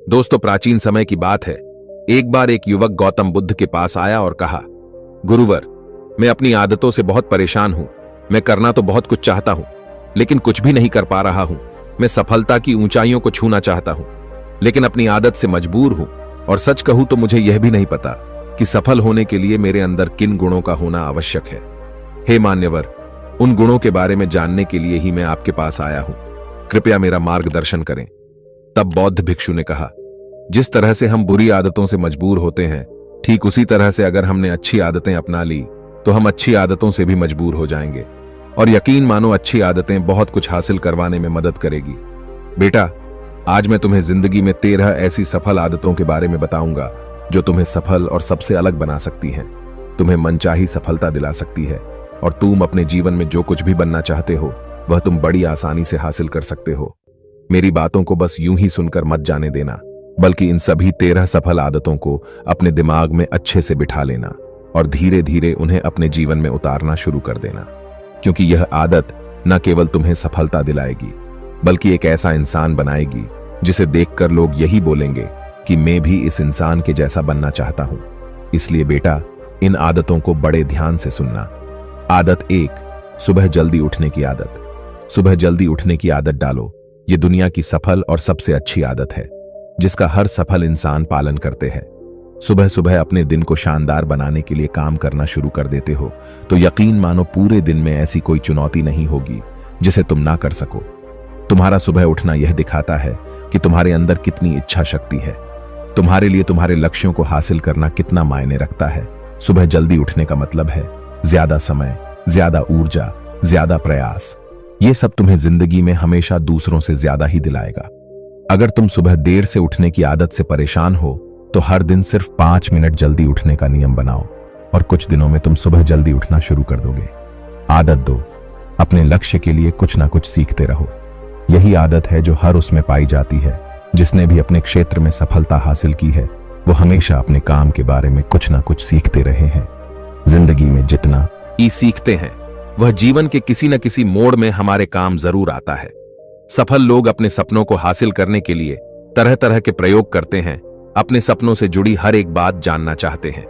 दोस्तों, प्राचीन समय की बात है। एक बार एक युवक गौतम बुद्ध के पास आया और कहा, गुरुवर, मैं अपनी आदतों से बहुत परेशान हूं। मैं करना तो बहुत कुछ चाहता हूं, लेकिन कुछ भी नहीं कर पा रहा हूं। मैं सफलता की ऊंचाइयों को छूना चाहता हूं, लेकिन अपनी आदत से मजबूर हूं। और सच कहूं तो मुझे यह भी नहीं पता कि सफल होने के लिए मेरे अंदर किन गुणों का होना आवश्यक है। हे मान्यवर, उन गुणों के बारे में जानने के लिए ही मैं आपके पास आया हूं। कृपया मेरा मार्गदर्शन करें। तब बौद्ध भिक्षु ने कहा, जिस तरह से हम बुरी आदतों से मजबूर होते हैं, ठीक उसी तरह से अगर हमने अच्छी आदतें अपना ली तो हम अच्छी आदतों से भी मजबूर हो जाएंगे। और यकीन मानो, अच्छी आदतें बहुत कुछ हासिल करवाने में मदद करेगी। बेटा, आज मैं तुम्हें जिंदगी में 13 ऐसी सफल आदतों के बारे में बताऊंगा जो तुम्हें सफल और सबसे अलग बना सकती हैं, तुम्हें मनचाही सफलता दिला सकती है, और तुम अपने जीवन में जो कुछ भी बनना चाहते हो वह तुम बड़ी आसानी से हासिल कर सकते हो। मेरी बातों को बस यूं ही सुनकर मत जाने देना, बल्कि इन सभी 13 सफल आदतों को अपने दिमाग में अच्छे से बिठा लेना और धीरे धीरे उन्हें अपने जीवन में उतारना शुरू कर देना। क्योंकि यह आदत न केवल तुम्हें सफलता दिलाएगी, बल्कि एक ऐसा इंसान बनाएगी जिसे देखकर लोग यही बोलेंगे कि मैं भी इस इंसान के जैसा बनना चाहता हूं। इसलिए बेटा, इन आदतों को बड़े ध्यान से सुनना। आदत 1, सुबह जल्दी उठने की आदत। सुबह जल्दी उठने की आदत डालो। ये दुनिया की सफल और सबसे अच्छी आदत है, जिसका हर सफल इंसान पालन करते हैं। सुबह सुबह अपने दिन को शानदार बनाने के लिए काम करना शुरू कर देते हो तो यकीन मानो, पूरे दिन में ऐसी कोई चुनौती नहीं होगी जिसे तुम ना कर सको। तुम्हारा सुबह उठना यह दिखाता है कि तुम्हारे अंदर कितनी इच्छा शक्ति है, तुम्हारे लिए तुम्हारे लक्ष्यों को हासिल करना कितना मायने रखता है। सुबह जल्दी उठने का मतलब है ज्यादा समय, ज्यादा ऊर्जा, ज्यादा प्रयास। ये सब तुम्हें जिंदगी में हमेशा दूसरों से ज्यादा ही दिलाएगा। अगर तुम सुबह देर से उठने की आदत से परेशान हो तो हर दिन सिर्फ 5 मिनट जल्दी उठने का नियम बनाओ, और कुछ दिनों में तुम सुबह जल्दी उठना शुरू कर दोगे। आदत 2, अपने लक्ष्य के लिए कुछ ना कुछ सीखते रहो। यही आदत है जो हर उसमें पाई जाती है जिसने भी अपने क्षेत्र में सफलता हासिल की है। वो हमेशा अपने काम के बारे में कुछ ना कुछ सीखते रहे हैं। जिंदगी में जितना ही सीखते हैं, वह जीवन के किसी न किसी मोड़ में हमारे काम जरूर आता है। सफल लोग अपने सपनों को हासिल करने के लिए तरह तरह के प्रयोग करते हैं। अपने सपनों से जुड़ी हर एक बात जानना चाहते हैं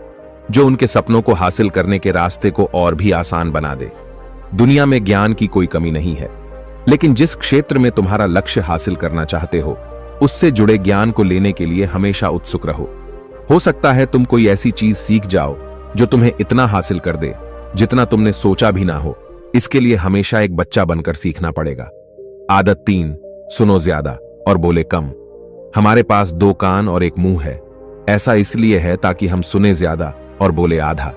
जो उनके सपनों को हासिल करने के रास्ते को और भी आसान बना दे। दुनिया में ज्ञान की कोई कमी नहीं है, लेकिन जिस क्षेत्र में तुम्हारा लक्ष्य हासिल करना चाहते हो, उससे जुड़े ज्ञान को लेने के लिए हमेशा उत्सुक रहो। हो सकता है तुम कोई ऐसी चीज सीख जाओ जो तुम्हें इतना हासिल कर दे जितना तुमने सोचा भी ना हो। इसके लिए हमेशा एक बच्चा बनकर सीखना पड़ेगा। आदत 3, सुनो ज्यादा और बोले कम। हमारे पास 2 कान और 1 मुंह है। ऐसा इसलिए है ताकि हम सुने ज्यादा और बोले आधा।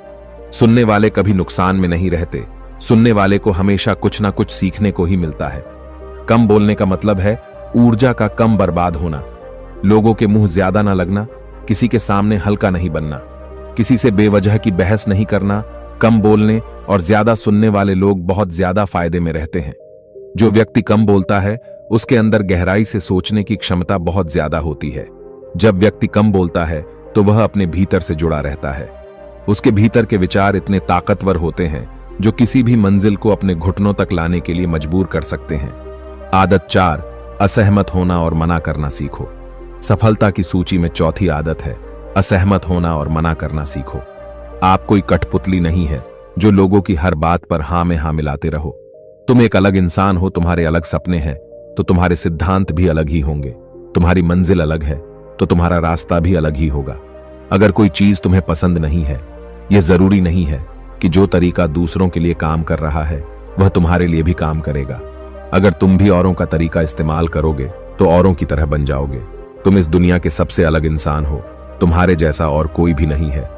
सुनने वाले कभी नुकसान में नहीं रहते। सुनने वाले को हमेशा कुछ ना कुछ सीखने को ही मिलता है। कम बोलने का मतलब है ऊर्जा का कम बर्बाद होना, लोगों के मुंह ज्यादा ना लगना, किसी के सामने हल्का नहीं बनना, किसी से बेवजह की बहस नहीं करना। कम बोलने और ज्यादा सुनने वाले लोग बहुत ज्यादा फायदे में रहते हैं। जो व्यक्ति कम बोलता है उसके अंदर गहराई से सोचने की क्षमता बहुत ज्यादा होती है। जब व्यक्ति कम बोलता है तो वह अपने भीतर से जुड़ा रहता है। उसके भीतर के विचार इतने ताकतवर होते हैं जो किसी भी मंजिल को अपने घुटनों तक लाने के लिए मजबूर कर सकते हैं। आदत 4, असहमत होना और मना करना सीखो। सफलता की सूची में चौथी आदत है असहमत होना और मना करना सीखो। आप कोई कठपुतली नहीं है जो लोगों की हर बात पर हां में हां मिलाते रहो। तुम एक अलग इंसान हो, तुम्हारे अलग सपने हैं तो तुम्हारे सिद्धांत भी अलग ही होंगे। तुम्हारी मंजिल अलग है तो तुम्हारा रास्ता भी अलग ही होगा। अगर कोई चीज तुम्हें पसंद नहीं है, यह जरूरी नहीं है कि जो तरीका दूसरों के लिए काम कर रहा है वह तुम्हारे लिए भी काम करेगा। अगर तुम भी औरों का तरीका इस्तेमाल करोगे तो औरों की तरह बन जाओगे। तुम इस दुनिया के सबसे अलग इंसान हो, तुम्हारे जैसा और कोई भी नहीं है।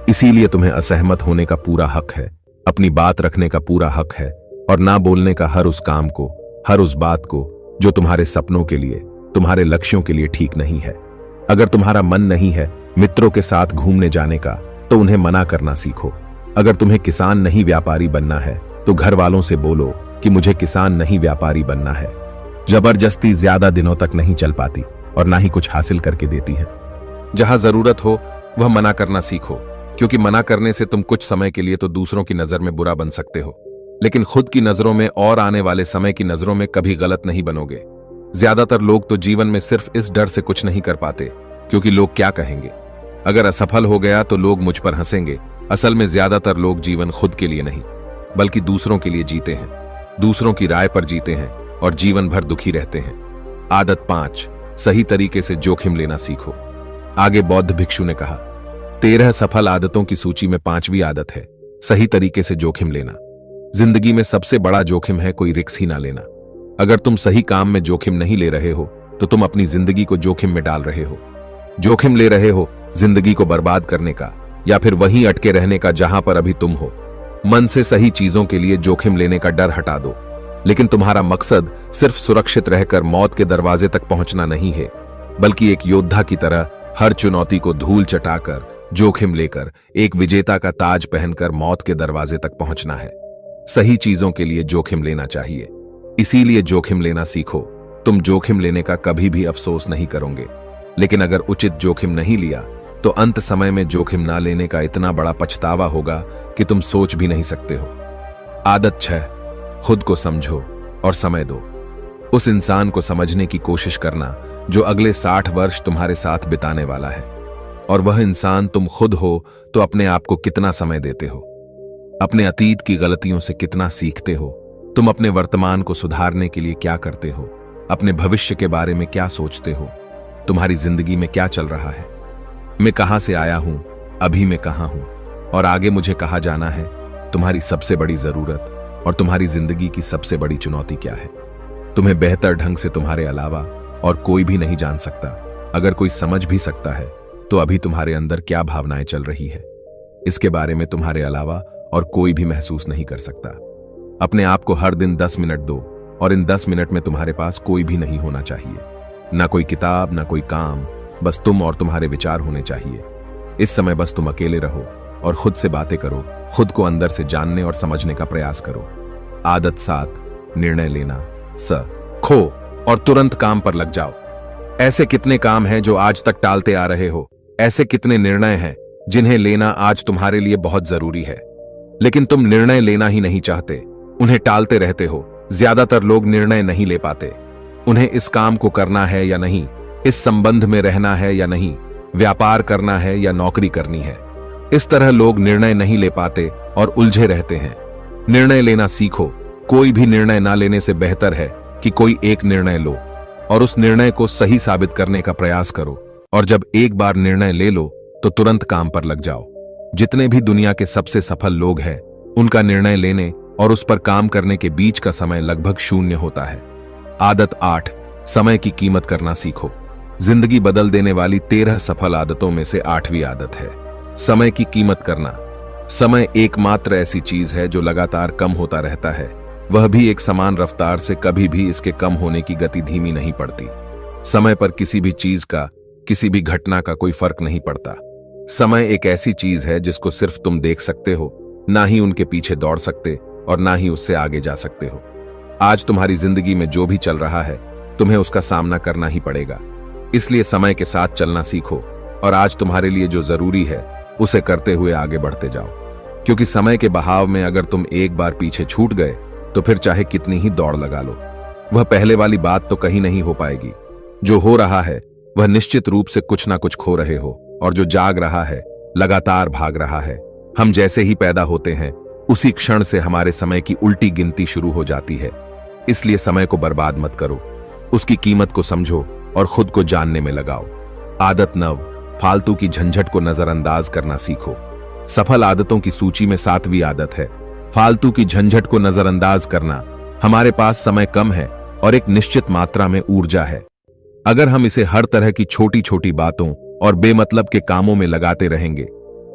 इसीलिए तुम्हें असहमत होने का पूरा हक है, अपनी बात रखने का पूरा हक है, और ना बोलने का हर उस काम को, हर उस बात को जो तुम्हारे सपनों के लिए, तुम्हारे लक्ष्यों के लिए ठीक नहीं है। अगर तुम्हारा मन नहीं है मित्रों के साथ घूमने जाने का तो उन्हें मना करना सीखो। अगर तुम्हें किसान नहीं व्यापारी बनना है तो घर वालों से बोलो कि मुझे किसान नहीं व्यापारी बनना है। जबरदस्ती ज्यादा दिनों तक नहीं चल पाती और ना ही कुछ हासिल करके देती है। जहां जरूरत हो वह मना करना सीखो, क्योंकि मना करने से तुम कुछ समय के लिए तो दूसरों की नजर में बुरा बन सकते हो, लेकिन खुद की नजरों में और आने वाले समय की नजरों में कभी गलत नहीं बनोगे। ज्यादातर लोग तो जीवन में सिर्फ इस डर से कुछ नहीं कर पाते क्योंकि लोग क्या कहेंगे। अगर असफल हो गया तो लोग मुझ पर हंसेंगे। असल में ज्यादातर लोग जीवन खुद के लिए नहीं बल्कि दूसरों के लिए जीते हैं, दूसरों की राय पर जीते हैं और जीवन भर दुखी रहते हैं। आदत 5, सही तरीके से जोखिम लेना सीखो। आगे बौद्ध भिक्षु ने कहा, 13 सफल आदतों की सूची में 5वीं आदत है सही तरीके से जोखिम लेना। जिंदगी में सबसे बड़ा जोखिम है कोई रिस्क ही ना लेना। अगर तुम सही काम में जोखिम नहीं ले रहे हो तो तुम अपनी जिंदगी को जोखिम में डाल रहे हो। जोखिम ले रहे हो जिंदगी को बर्बाद करने का या फिर वहीं अटके रहने का जहां पर अभी तुम हो। मन से सही चीजों के लिए जोखिम लेने का डर हटा दो, लेकिन तुम्हारा मकसद सिर्फ सुरक्षित रहकर मौत के दरवाजे तक पहुंचना नहीं है, बल्कि एक योद्धा की तरह हर चुनौती को धूल चटाकर जोखिम लेकर एक विजेता का ताज पहनकर मौत के दरवाजे तक पहुंचना है। सही चीजों के लिए जोखिम लेना चाहिए, इसीलिए जोखिम लेना सीखो। तुम जोखिम लेने का कभी भी अफसोस नहीं करोगे, लेकिन अगर उचित जोखिम नहीं लिया तो अंत समय में जोखिम ना लेने का इतना बड़ा पछतावा होगा कि तुम सोच भी नहीं सकते हो। आदत 6, खुद को समझो और समय दो। उस इंसान को समझने की कोशिश करना जो अगले 60 वर्ष तुम्हारे साथ बिताने वाला है, और वह इंसान तुम खुद हो। तो अपने आप को कितना समय देते हो, अपने अतीत की गलतियों से कितना सीखते हो, तुम अपने वर्तमान को सुधारने के लिए क्या करते हो, अपने भविष्य के बारे में क्या सोचते हो, तुम्हारी जिंदगी में क्या चल रहा है। मैं कहां से आया हूं, अभी मैं कहां हूं और आगे मुझे कहां जाना है। तुम्हारी सबसे बड़ी जरूरत और तुम्हारी जिंदगी की सबसे बड़ी चुनौती क्या है, तुम्हें बेहतर ढंग से तुम्हारे अलावा और कोई भी नहीं जान सकता। अगर कोई समझ भी सकता है तो अभी तुम्हारे अंदर क्या भावनाएं चल रही है, इसके बारे में तुम्हारे अलावा और कोई भी महसूस नहीं कर सकता। अपने आप को हर दिन 10 मिनट दो, और इन 10 मिनट में तुम्हारे पास कोई भी नहीं होना चाहिए, ना कोई किताब, ना कोई काम, बस तुम और तुम्हारे विचार होने चाहिए। इस समय बस तुम अकेले रहो और खुद से बातें करो, खुद को अंदर से जानने और समझने का प्रयास करो। आदत 7, निर्णय लेना। खो और तुरंत काम पर लग जाओ। ऐसे कितने काम हैं जो आज तक टालते आ रहे हो, ऐसे कितने निर्णय हैं जिन्हें लेना आज तुम्हारे लिए बहुत जरूरी है, लेकिन तुम निर्णय लेना ही नहीं चाहते, उन्हें टालते रहते हो। ज्यादातर लोग निर्णय नहीं ले पाते। उन्हें इस काम को करना है या नहीं, इस संबंध में रहना है या नहीं, व्यापार करना है या नौकरी करनी है। इस तरह लोग निर्णय नहीं ले पाते और उलझे रहते हैं। निर्णय लेना सीखो। कोई भी निर्णय ना लेने से बेहतर है कि कोई एक निर्णय लो और उस निर्णय को सही साबित करने का प्रयास करो। और जब एक बार निर्णय ले लो तो तुरंत काम पर लग जाओ। जितने भी दुनिया के सबसे सफल लोग हैं, उनका निर्णय लेने और उस पर काम करने के बीच का समय लगभग 0 होता है। आदत 8, समय की कीमत करना सीखो। जिंदगी बदल देने वाली 13 सफल आदतों में से 8वीं आदत है समय की कीमत करना। समय एकमात्र ऐसी चीज है जो लगातार कम होता रहता है, वह भी एक समान रफ्तार से। कभी भी इसके कम होने की गति धीमी नहीं पड़ती। समय पर किसी भी चीज का, किसी भी घटना का कोई फर्क नहीं पड़ता। समय एक ऐसी चीज है जिसको सिर्फ तुम देख सकते हो, ना ही उनके पीछे दौड़ सकते और ना ही उससे आगे जा सकते हो। आज तुम्हारी जिंदगी में जो भी चल रहा है, तुम्हें उसका सामना करना ही पड़ेगा। इसलिए समय के साथ चलना सीखो और आज तुम्हारे लिए जो जरूरी है उसे करते हुए आगे बढ़ते जाओ, क्योंकि समय के बहाव में अगर तुम एक बार पीछे छूट गए तो फिर चाहे कितनी ही दौड़ लगा लो, वह पहले वाली बात तो कहीं नहीं हो पाएगी। जो हो रहा है वह निश्चित रूप से कुछ ना कुछ खो रहे हो, और जो जाग रहा है लगातार भाग रहा है। हम जैसे ही पैदा होते हैं उसी क्षण से हमारे समय की उल्टी गिनती शुरू हो जाती है। इसलिए समय को बर्बाद मत करो, उसकी कीमत को समझो और खुद को जानने में लगाओ। आदत 9, फालतू की झंझट को नजरअंदाज करना सीखो। सफल आदतों की सूची में 7वीं आदत है फालतू की झंझट को नजरअंदाज करना। हमारे पास समय कम है और एक निश्चित मात्रा में ऊर्जा है। अगर हम इसे हर तरह की छोटी छोटी बातों और बेमतलब के कामों में लगाते रहेंगे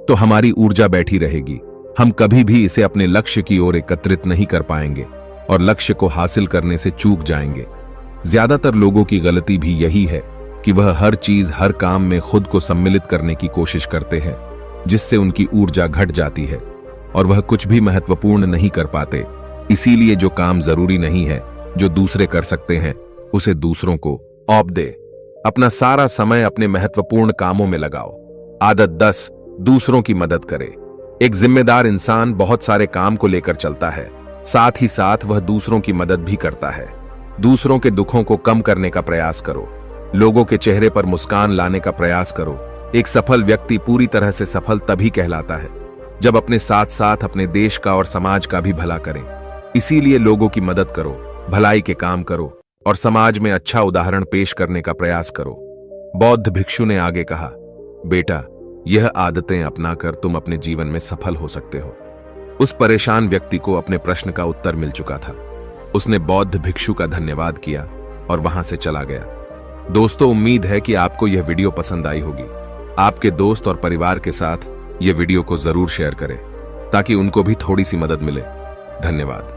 तो हमारी ऊर्जा बैठी रहेगी। हम कभी भी इसे अपने लक्ष्य की ओर एकत्रित नहीं कर पाएंगे और लक्ष्य को हासिल करने से चूक जाएंगे। ज्यादातर लोगों की गलती भी यही है कि वह हर चीज, हर काम में खुद को सम्मिलित करने की कोशिश करते हैं, जिससे उनकी ऊर्जा घट जाती है और वह कुछ भी महत्वपूर्ण नहीं कर पाते। इसीलिए जो काम जरूरी नहीं है, जो दूसरे कर सकते हैं, उसे दूसरों को सौंप दे। अपना सारा समय अपने महत्वपूर्ण कामों में लगाओ। आदत 10, दूसरों की मदद करे। एक जिम्मेदार इंसान बहुत सारे काम को लेकर चलता है, साथ ही साथ वह दूसरों की मदद भी करता है। दूसरों के दुखों को कम करने का प्रयास करो, लोगों के चेहरे पर मुस्कान लाने का प्रयास करो। एक सफल व्यक्ति पूरी तरह से सफल तभी कहलाता है जब अपने साथ साथ अपने देश का और समाज का भी भला करें। इसीलिए लोगों की मदद करो, भलाई के काम करो और समाज में अच्छा उदाहरण पेश करने का प्रयास करो। बौद्ध भिक्षु ने आगे कहा, बेटा, यह आदतें अपनाकर तुम अपने जीवन में सफल हो सकते हो। उस परेशान व्यक्ति को अपने प्रश्न का उत्तर मिल चुका था। उसने बौद्ध भिक्षु का धन्यवाद किया और वहां से चला गया। दोस्तों, उम्मीद है कि आपको यह वीडियो पसंद आई होगी। आपके दोस्त और परिवार के साथ यह वीडियो को जरूर शेयर करें ताकि उनको भी थोड़ी सी मदद मिले। धन्यवाद।